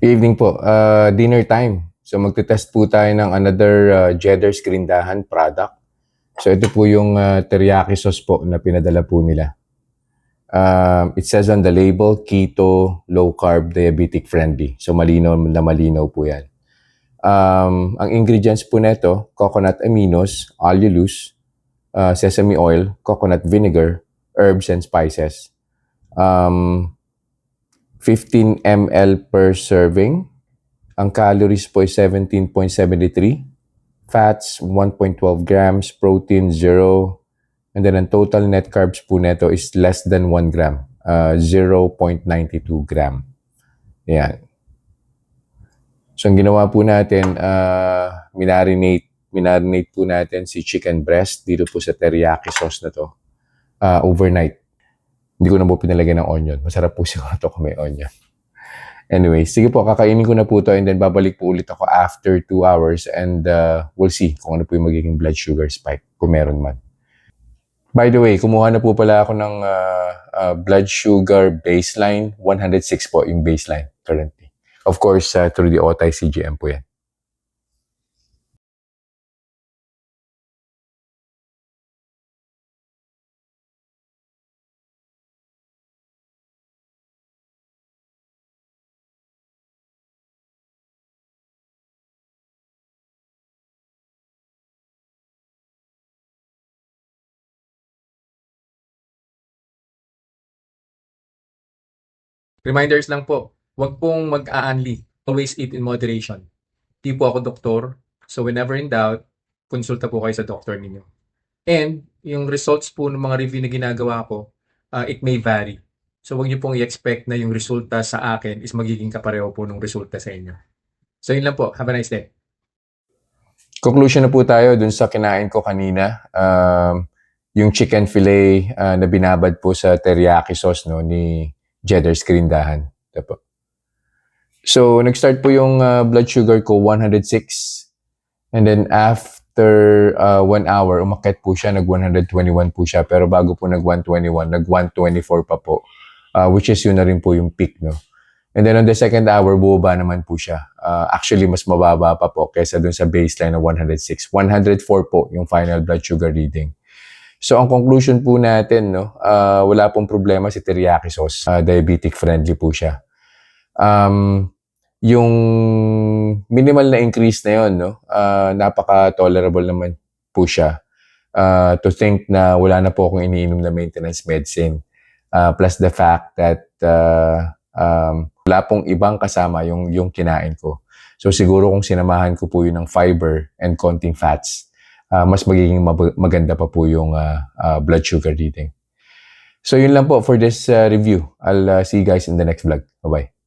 Evening po, dinner time. So magte-test po tayo ng another Jeddar Skrindahan product. So ito po yung teriyaki sauce po na pinadala po nila. It says on the label, keto, low carb, diabetic friendly. So malinaw na malinaw po yan. Ang ingredients po nito, coconut aminos, allulose, sesame oil, coconut vinegar, herbs and spices. 15 ml per serving. Ang calories po ay 17.73. Fats, 1.12 grams. Protein, 0. And then ang total net carbs po neto is less than 1 gram. 0.92 gram. Yan. So ang ginawa po natin, minarinate po natin si chicken breast dito po sa teriyaki sauce na to overnight. Hindi ko na po pinalagyan ng onion. Masarap po siguro ito kung may onion. Anyway, sige po, kakainin ko na po to and then babalik po ulit ako after 2 hours and we'll see kung ano po yung magiging blood sugar spike, kung meron man. By the way, kumuha na po pala ako ng blood sugar baseline. 106 po yung baseline currently. Of course, through the Otay CGM po yan. Reminders lang po, huwag pong mag-a-unli. Always eat in moderation. Di po ako doktor, so whenever in doubt, konsulta po kayo sa doktor ninyo. And yung results po ng mga review na ginagawa ko, it may vary. So huwag niyo pong i-expect na yung resulta sa akin is magiging kapareho po ng resulta sa inyo. So yun lang po. Have a nice day. Conclusion na po tayo dun sa kinain ko kanina. Yung chicken fillet na binabad po sa teriyaki sauce no, ni Jeddar Skrindahan. Ito po. So, nag-start po yung blood sugar ko, 106. And then after 1 hour, umakyat po siya, nag-121 po siya. Pero bago po nag-121, nag-124 pa po. Which is yun na rin po yung peak, no? And then on the second hour, bubaba naman po siya. Actually, mas mababa pa po kaysa dun sa baseline na 106. 104 po yung final blood sugar reading. So, ang conclusion po natin, no, wala pong problema si teriyaki sauce. Diabetic friendly po siya. Yung minimal na increase na yun, no, napaka-tolerable naman po siya. To think na wala na po akong iniinom na maintenance medicine. Plus the fact that wala pong ibang kasama yung kinain ko. So siguro kung sinamahan ko po yun ng fiber and konting fats, mas magiging maganda pa po yung blood sugar reading. So yun lang po for this review. I'll see you guys in the next vlog. Bye-bye.